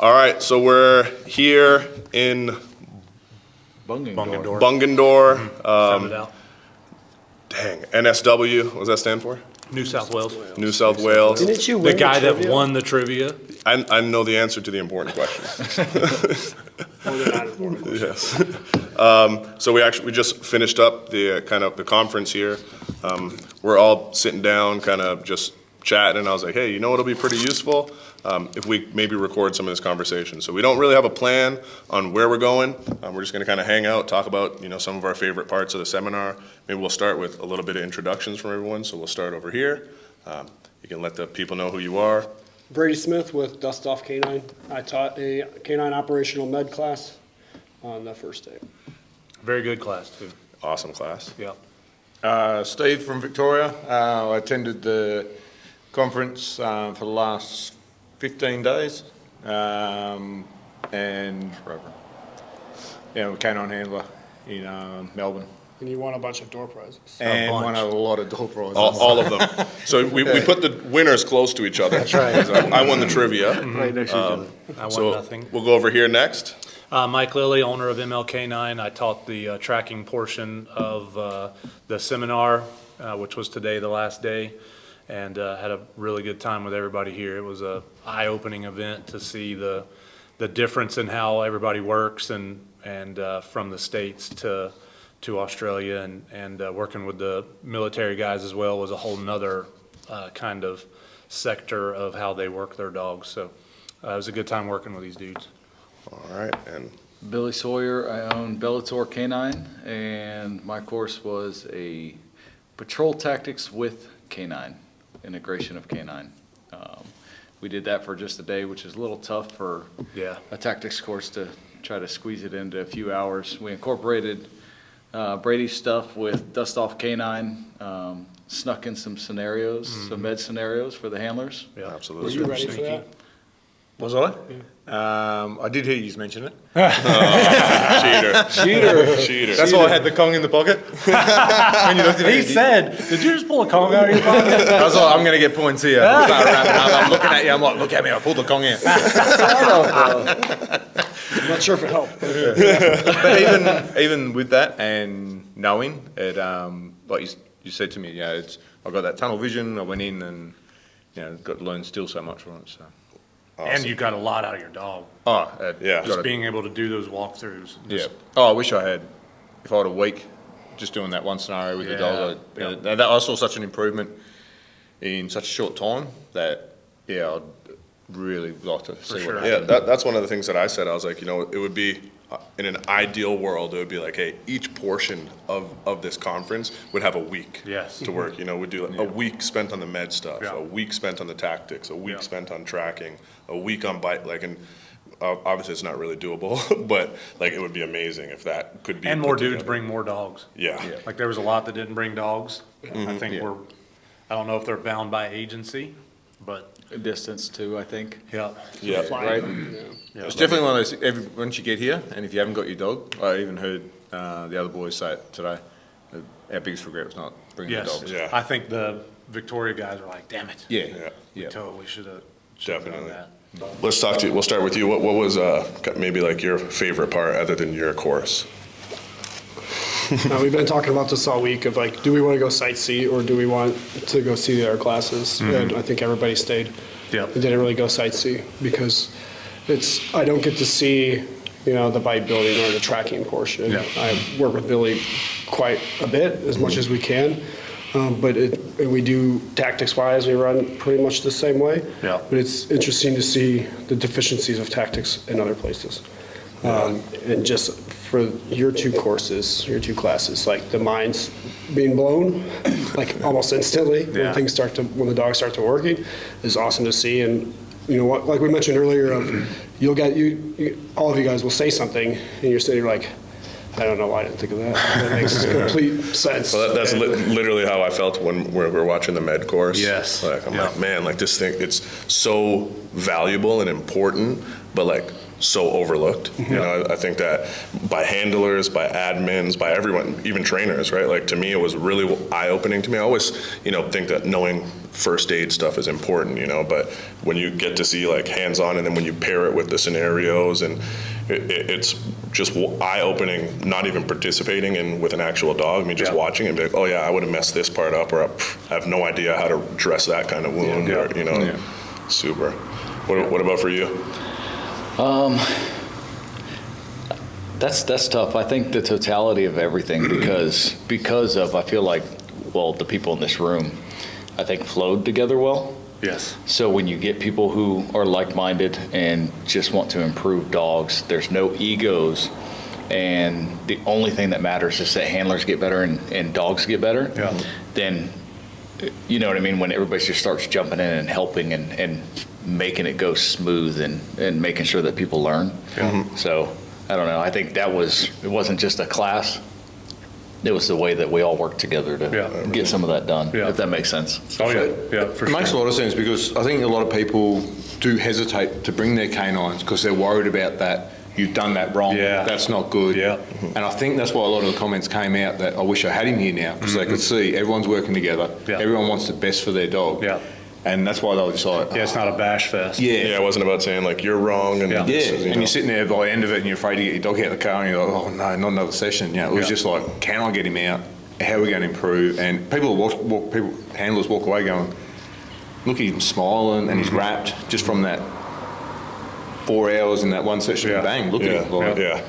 All right, so we're here in Bungendore. Bungendore. Sound it out. Dang, NSW, what does that stand for? New South Wales. New South Wales. Didn't you The win guy that trivia? won the trivia. I know the answer to the important questions. Or the not important? Yes. So we just finished up the kind of the conference here. We're all sitting down, kind of just chatting, and I was like, hey, you know what'll be pretty useful? If we maybe record some of this conversation. So we don't really have a plan on where we're going. We're just gonna kind of hang out, talk about, some of our favorite parts of the seminar. Maybe we'll start with a little bit of introductions from everyone. So we'll start over here. You can let the people know who you are. Brady Smith with Dust Off Canine. I taught a canine operational med class on the first day. Very good class, too. Awesome class. Yeah. Steve from Victoria. I attended the conference for the last 15 days and forever. Yeah, canine handler in Melbourne. And you won a bunch of door prizes. And won a lot of door prizes. All of them. So we put the winners close to each other. That's right. I won the trivia. Right next to each other. I won So nothing. we'll go over here next. Mike Lilly, owner of MLK9. I taught the tracking portion of the seminar, which was today, the last day, and had a really good time with everybody here. It was a eye-opening event to see the difference in how everybody works and from the States to Australia and working with the military guys as well was a whole nother kind of sector of how they work their dogs. So it was a good time working with these dudes. All right, and Billy Sawyer, I own Bellator Canine, and my course was a patrol tactics with canine, integration of canine. We did that for just a day, which is a little tough for a tactics course to try to squeeze it into a few hours. We incorporated Brady's stuff with Dust Off Canine, snuck in some scenarios, some med scenarios for the handlers. Yeah, Were absolutely. you ready for that? Was I? I did hear you mention it. Cheater. That's why I had the Kong in the pocket. When you looked at He it, said, did you just pull a Kong out of your pocket? I was like, I'm going to get points here. Start wrapping up. I'm looking at you. I'm like, look at me. I pulled the Kong out. I'm not sure if it helped. But even with that and knowing it, like you said to me, I got that tunnel vision. I went in and got to learn still so much from it. So. Awesome. And you got a lot out of your dog. Yeah. Just being able to do those walkthroughs. Yeah. I wish I had. If I had a week, just doing that one scenario with the dog, I saw such an improvement in such a short time that I'd really like to see what Yeah, happens. that's one of the things that I said. I was like, it would be, in an ideal world, it would be like, hey, each portion of this conference would have a week to work. We'd do a week spent on the med stuff, a week spent on the tactics, a week spent on tracking, a week on bite, and obviously it's not really doable, but it would be amazing if that could be. And more put dudes together. bring more dogs. Yeah. Like there was a lot that didn't bring dogs. I think I don't know if they're bound by agency, but. Distance too, I think. Yeah. Right? It's definitely one of those, once you get here, and if you haven't got your dog, I even heard the other boys say it today, our biggest regret was not bringing the dogs. Yeah. I think the Victoria guys are like, damn it. Yeah. We totally should have Definitely. done that. Let's talk to you. We'll start with you. What was maybe your favorite part other than your course? We've been talking about this all week of do we want to go sightsee or do we want to go see the other classes? And I think everybody stayed. Yeah. We didn't really go sightsee because I don't get to see, the bite building or the tracking portion. Yeah. I work with Billy quite a bit, as much as we can. But we do tactics-wise, we run pretty much the same way. Yeah. But it's interesting to see the deficiencies of tactics in other places. And just for your two courses, your two classes, the mind's being blown, almost instantly when the dogs start to working, is awesome to see. And what, like we mentioned earlier, you'll get all of you guys will say something, and you're sitting like, I don't know why I didn't think of that. That makes complete sense. Well, that's literally how I felt when we were watching the med course. Yes. I'm like, man, this thing, it's so valuable and important, but so overlooked. You know, I think that by handlers, by admins, by everyone, even trainers, right? Like, to me, it was really eye-opening to me. I always, you know, think that knowing first aid stuff is important, you know, but when you get to see like hands-on, and then when you pair it with the scenarios, and it's just eye-opening, not even participating in with an actual dog. I mean, just watching and be like, oh yeah, I would have messed this part up, or I have no idea how to dress that kind of wound, or, you know, super. What about for you? That's tough. I think the totality of everything, because of, I feel like, well, the people in this room, I think flowed together well. Yes. So when you get people who are like-minded and just want to improve dogs, there's no egos, and the only thing that matters is that handlers get better and dogs get better. Yeah. Then, you know what I mean, when everybody just starts jumping in and helping and making it go smooth and making sure that people learn. So I don't know. I think it wasn't just a class. It was the way that we all worked together to get some of that done, if that makes sense. Oh, yeah, for It sure. makes a lot of sense, because I think a lot of people do hesitate to bring their canines because they're worried about that. You've done that wrong. Yeah. That's not good. Yeah. And I think that's why a lot of the comments came out, that I wish I had him here now, because they could see everyone's working together. Yeah. Everyone wants the best for their dog. Yeah. And that's why they were just like, Yeah, it's not a bash fest. yeah. Yeah, it wasn't about saying like you're wrong and Yeah. this Yeah, is, and know. you're sitting there by the end of it and you're afraid to get your dog out of the car and you're like, oh no, not another session. You know, it was just like, can I get him out? How are we going to improve? And people handlers walk away going, look at him smiling and he's wrapped just from that 4 hours in that one session. Yeah. Bang, look at him. Like, Yeah.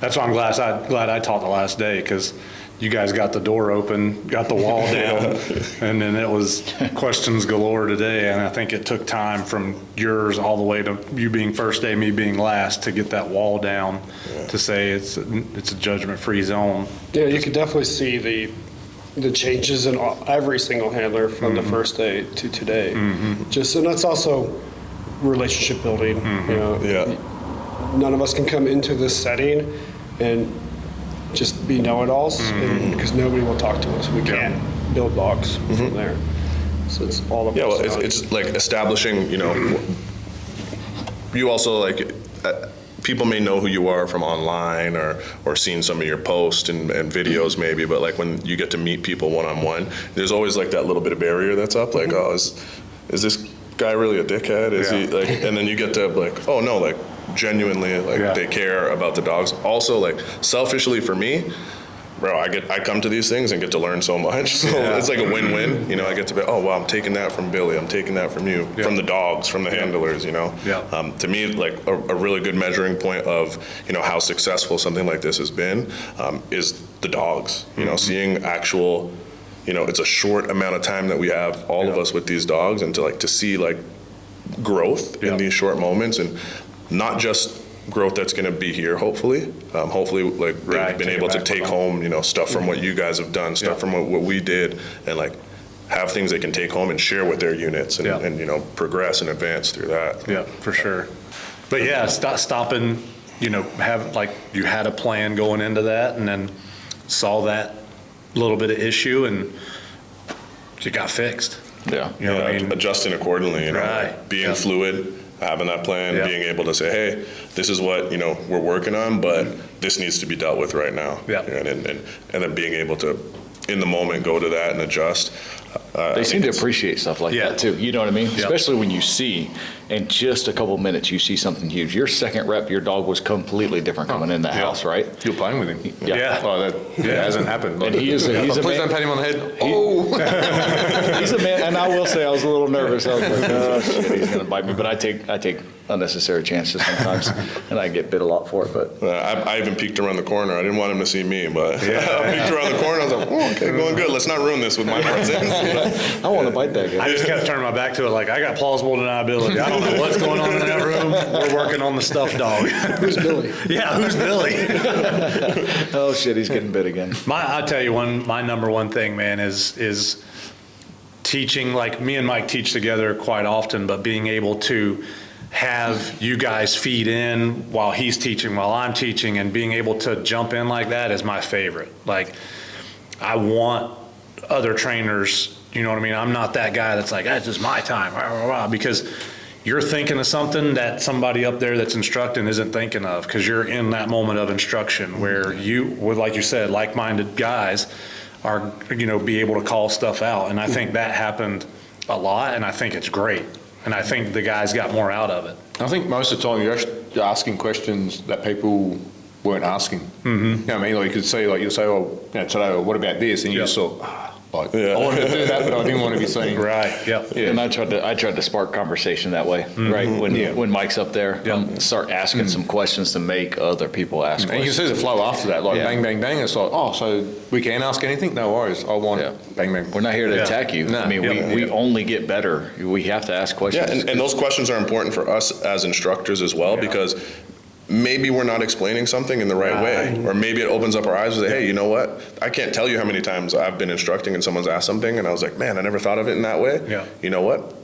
That's why I'm glad I taught the last day, because you guys got the door open, got the wall down, and then it was questions galore today. And I think it took time from yours all the way to you being first day, me being last, to get that wall down to say it's a judgment-free zone. Yeah, you could definitely see the changes in every single handler from the first day to today. Just, and that's also relationship building, you know. Yeah. None of us can come into this setting and just be know-it-alls, because nobody will talk to us. We can't build dogs from there. So it's all about. Yeah, well, it's like establishing, you know, you also like, people may know who you are from online or seeing some of your posts and videos maybe, but like when you get to meet people one-on-one, there's always like that little bit of barrier that's up, like, oh, is this guy really a dickhead? Is he like, and then you get to like, oh no, like genuinely, like they care about the dogs. Also, like selfishly for me, bro, I come to these things and get to learn so much. So it's like a win-win. You know, I get to be, oh, well, I'm taking that from Billy. I'm taking that from you, from the dogs, from the handlers, you know. To me, like a really good measuring point of, you know, how successful something like this has been is the dogs. You know, seeing actual, you know, it's a short amount of time that we have, all of us with these dogs, and to see like growth in these short moments, and not just growth that's going to be here, hopefully. Like they've been able to take home, you know, stuff from what you guys have done, stuff from what we did, and like have things they can take home and share with their units, and you know, progress and advance through that. Yeah, for sure. But yeah, stopping, you know, have like you had a plan going into that, and then saw that little bit of issue and it got fixed. Yeah. You know what I mean? Adjusting accordingly, you know, Right. being fluid, having that plan, being able to say, hey, this is what, you know, we're working on, but this needs to be dealt with right now. Yeah. And then being able to, in the moment, go to that and adjust. They seem to appreciate stuff like that too. You know what I mean? Yeah. Especially when you see, in just a couple minutes, you see something huge. Your second rep, your dog was completely different coming in the house, right? You're playing with him. Yeah. Oh, that hasn't happened. And he's a Please man. don't pat him on the head. Oh. He's a man, and I will say I was a little nervous. I was like, oh shit, he's gonna bite me. But I take unnecessary chances sometimes, and I get bit a lot for it. But I even peeked around the corner. I didn't want him to see me, but I peeked around the corner. I was like, oh, okay, going good. Let's not ruin this with my presence. I want to bite that guy. I just kept turning my back to it, like I got plausible deniability. I don't know what's going on in that room. We're working on the stuffed dog. Who's Billy? Yeah, who's Billy? Oh shit, he's getting bit again. I tell you my number one thing, man, is teaching. Like me and Mike teach together quite often, but being able to have you guys feed in while he's teaching, while I'm teaching, and being able to jump in like that is my favorite. Like I want other trainers, you know what I mean? I'm not that guy that's like, that's just my time, rah, rah, rah, because you're thinking of something that somebody up there that's instructing isn't thinking of, because you're in that moment of instruction where you, with, like you said, like-minded guys are, be able to call stuff out. And I think that happened a lot, and I think it's great. And I think the guys got more out of it. I think most of the time you're asking questions that people weren't asking. You know what I mean? Like you could say, like you'll say, oh, today, what about this? And you just thought, like, I wanted to do that, but I didn't want to be saying. Right, yeah. And I tried to spark conversation that way, right? When Mike's up there, start asking some questions to make other people ask And you can questions. see the flow after that, like bang, bang, bang. It's like, oh, so we can ask anything? No worries. I want bang, bang. We're not here to attack you. No. I mean, we only get better. We have to ask Yeah, questions. and those questions are important for us as instructors as well, because maybe we're not explaining something in the right way, or maybe it opens up our eyes and say, hey, you know what? I can't tell you how many times I've been instructing and someone's asked something and I was like, man, I never thought of it in that way. Yeah. You know what?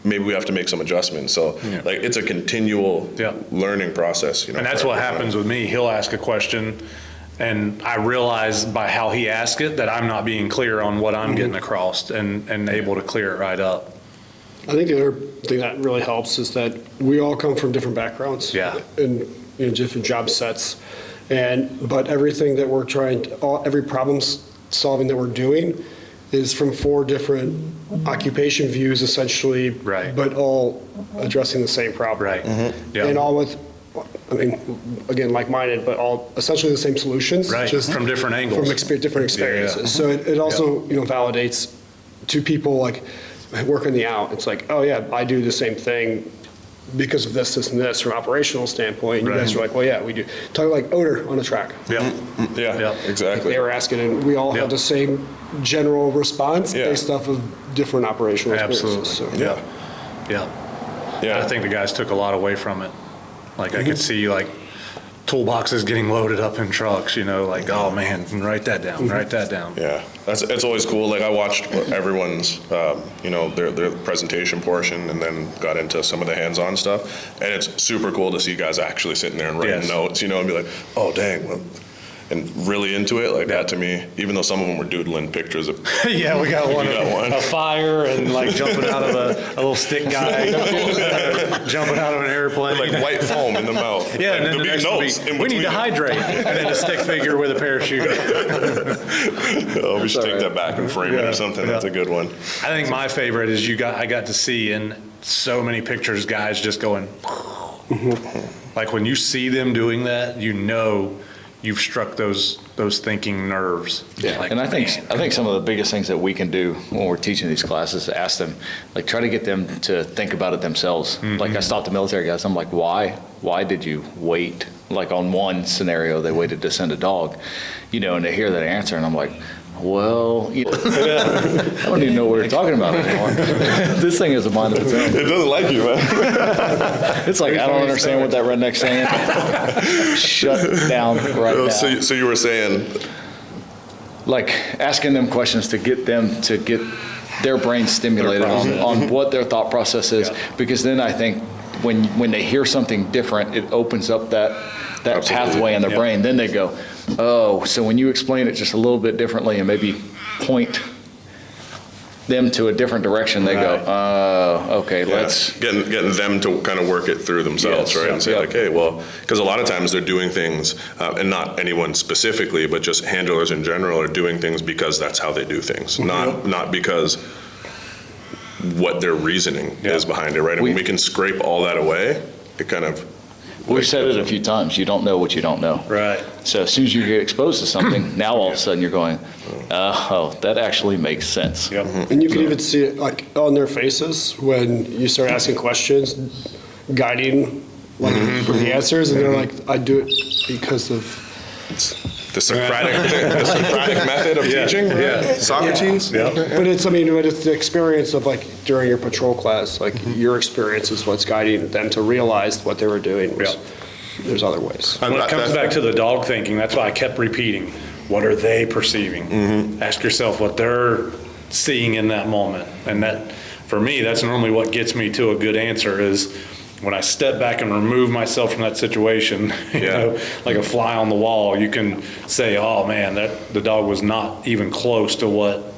Maybe we have to make some adjustments. So like, it's a continual learning process. And that's what happens with me. He'll ask a question, and I realize by how he asked it that I'm not being clear on what I'm getting across, and able to clear it right up. I think the other thing that really helps is that we all come from different backgrounds. Yeah. And different job sets. But everything that we're every problem solving that we're doing is from 4 different occupation views essentially. Right. But all addressing the same problem. Right. And all with, I mean, again, like-minded, but all essentially the same solutions. Right, just from different angles. From different experiences. Yeah. So it also, validates to people like working the out. It's like, oh yeah, I do the same thing because of this, and this from an operational standpoint. And you guys are like, well, yeah, we do. Talk like odor on the track. Yeah. Yeah, exactly. They were asking, and we all had the same general response based off of different operational experiences. Absolutely. So. Yeah. I think the guys took a lot away from it. Like I could see like toolboxes getting loaded up in trucks, like, oh man, write that down, write that down. Yeah, it's always cool. Like I watched everyone's, their presentation portion, and then got into some of the hands-on stuff. And it's super cool to see guys actually sitting there and writing notes, and be like, oh dang, well, and really into it. Like that to me, even though some of them were doodling pictures of. Yeah, we got one. A fire and like jumping out of a little stick guy, jumping out of an airplane. Like white foam in the mouth. Yeah, like, and then the next will be, we need to hydrate, and then a stick figure with a parachute. Oh, we should take that back and frame it or something. That's a good one. I think my favorite is I got to see in so many pictures guys just going, like when you see them doing that, you've struck those thinking nerves. Yeah, like, and I think some of the biggest things that we can do when we're teaching these classes is ask them, like try to get them to think about it themselves. Like I stopped the military guys, I'm like, why did you wait? Like on one scenario, they waited to send a dog, and they hear that answer, and I'm like, well, I don't even know what we're talking about anymore. This thing is a mind of its own. It doesn't like you, man. It's like, I don't understand what that redneck's saying. Shut down right now. So you were saying, like asking them questions to get them to get their brain stimulated on what their thought process is, because then I think when they hear something different, it opens up that pathway in their brain. Then they go, oh, so when you explain it just a little bit differently and maybe point them to a different direction, they go, okay, let's. Getting them to kind of work it through themselves, right? And say like, hey, well, because a lot of times they're doing things, and not anyone specifically, but just handlers in general are doing things because that's how they do things, not because what their reasoning is behind it, right? And when we can scrape all that away, it kind of. We've said it a few times, you don't know what you don't know. Right. So as soon as you get exposed to something, now all of a sudden you're going, oh, that actually makes sense. Yep. And you can even see it like on their faces when you start asking questions, guiding for the answers, and they're like, I do it because of The Socratic method of teaching, right? Socrates. But it's the experience of like during your patrol class, like your experience is what's guiding them to realize what they were doing. There's other ways. When it comes back to the dog thinking, that's why I kept repeating, what are they perceiving? Ask yourself what they're seeing in that moment. And that, for me, that's normally what gets me to a good answer is when I step back and remove myself from that situation, like a fly on the wall, you can say, oh man, the dog was not even close to what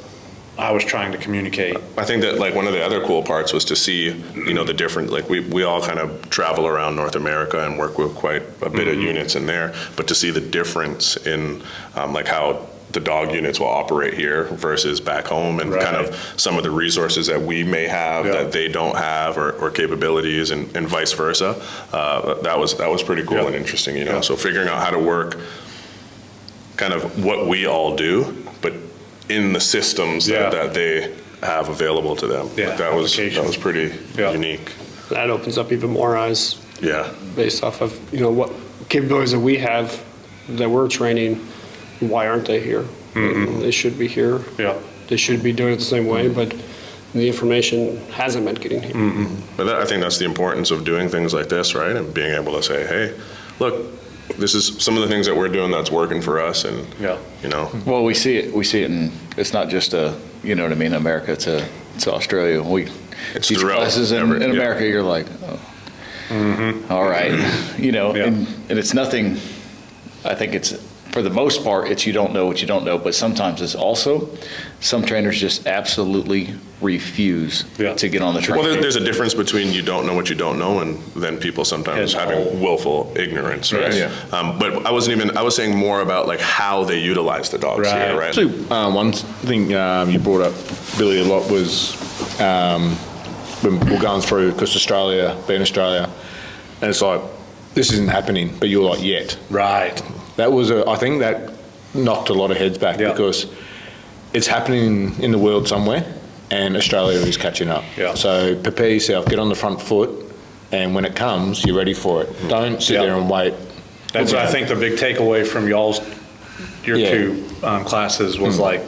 I was trying to communicate. I think that like one of the other cool parts was to see, the different, like we all kind of travel around North America and work with quite a bit of units in there, but to see the difference in like how the dog units will operate here versus back home, and kind of some of the resources that we may have that they don't have, or capabilities, and vice versa. That was pretty cool and interesting, So figuring out how to work kind of what we all do, but in the systems that they have available to them. Yeah, That was pretty unique. That opens up even more eyes Yeah. based off of, what capabilities that we have that we're training. Why aren't they here? They should be here. Yeah. They should be doing it the same way, but the information hasn't been getting here. But I think that's the importance of doing things like this, right? And being able to say, hey, look, this is some of the things that we're doing that's working for us, and Well, we see it, and it's not just America to Australia. It's These throughout classes in America, you're like, all right, and it's nothing. I think it's, for the most part, it's you don't know what you don't know, but sometimes it's also, some trainers just absolutely refuse to get on the train. Well, there's a difference between you don't know what you don't know, and then people sometimes having willful ignorance, right? Yes. But I was saying more about like how they utilize the dogs here, right? Actually, one thing you brought up, Billy, a lot was when we're going through, because being Australia, and it's like, this isn't happening, but you're like, yet. Right. That was, I think that knocked a lot of heads back, because it's happening in the world somewhere, and Australia is catching up. Yeah. So prepare yourself, get on the front foot, and when it comes, you're ready for it. Don't sit there and wait. That's I think the big takeaway from your two classes was like,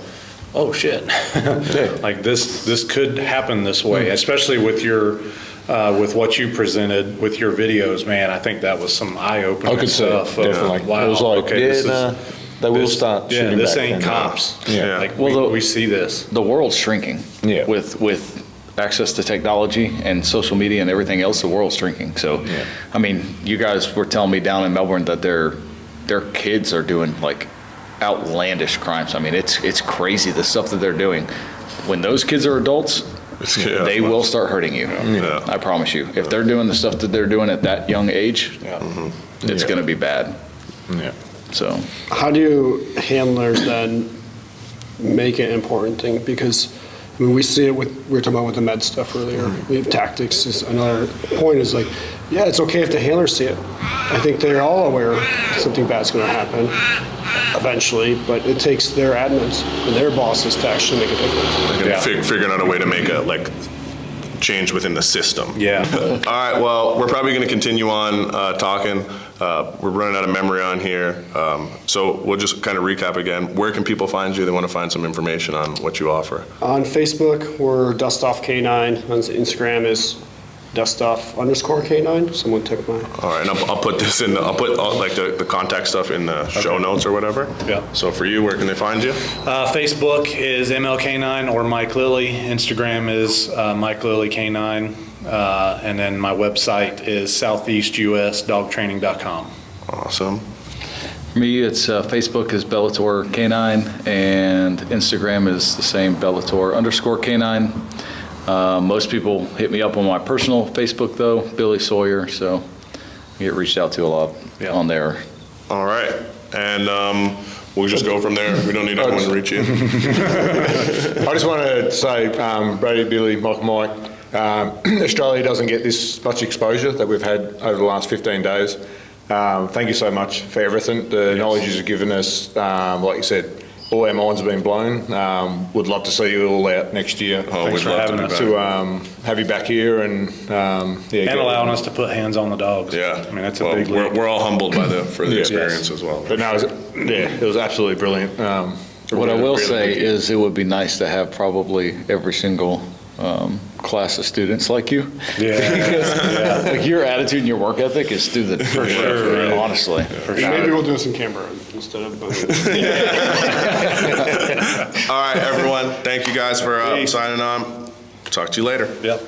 oh shit, like this could happen this way, especially with your with what you presented with your videos, man. I think that was some eye-opening I could stuff. say, definitely. Wow, It was like, okay, they will start shooting this back ain't then. cops. Yeah. Like Well, we see this. The world's shrinking. Yeah. With access to technology and social media and everything else, the world's shrinking. So, I mean, you guys were telling me down in Melbourne that their kids are doing like outlandish crimes. I mean, it's crazy the stuff that they're doing. When those kids are adults, they will start hurting you. Yeah. I promise you. If they're doing the stuff that they're doing at that young age, it's going to be bad. Yeah. So, How do handlers then make it an important thing? Because I mean, we see it we were talking about with the med stuff earlier. We have tactics is another point is like, yeah, it's okay if the handlers see it. I think they're all aware something bad's going to happen eventually, but it takes their admins and their bosses to actually make a difference. Figuring out a way to make a change within the system. Yeah. All right, well, we're probably going to continue on talking. We're running out of memory on here. So we'll just kind of recap again. Where can people find you? They want to find some information on what you offer. On Facebook, we're DustOffK9. On Instagram is DustOff_K9. Someone took mine. All right, and I'll put this in. I'll put all, like the contact stuff in the show notes or whatever. Yeah. So for you, where can they find you? Facebook is MLK9 or Mike Lilly. Instagram is Mike Lilly K9. And then my website is southeastusdogtraining.com. Awesome. for me, it's Facebook is Bellator K9, and Instagram is the same Bellator_K9. Most people hit me up on my personal Facebook though, Billy Sawyer, so I get reached out to a lot on there. All right, and we'll just go from there. We don't need anyone to reach you. I just want to say, Brady, Billy, Mike, Australia doesn't get this much exposure that we've had over the last 15 days. Thank you so much for everything. The knowledge you've given us, like you said, all our minds have been blown. Would love to see you all out next year. We'd love to be back. To have you back here and And allowing us to put hands on the dogs. Yeah, I mean, that's a big leap. We're all humbled by the experience as well. But no, it was absolutely brilliant. What I will say is it would be nice to have probably every single class of students like you. Yeah. Like your attitude and your work ethic is through the roof, honestly. Maybe we'll do this in Canberra instead of. All right, everyone. Thank you guys for signing on. Talk to you later. Yep.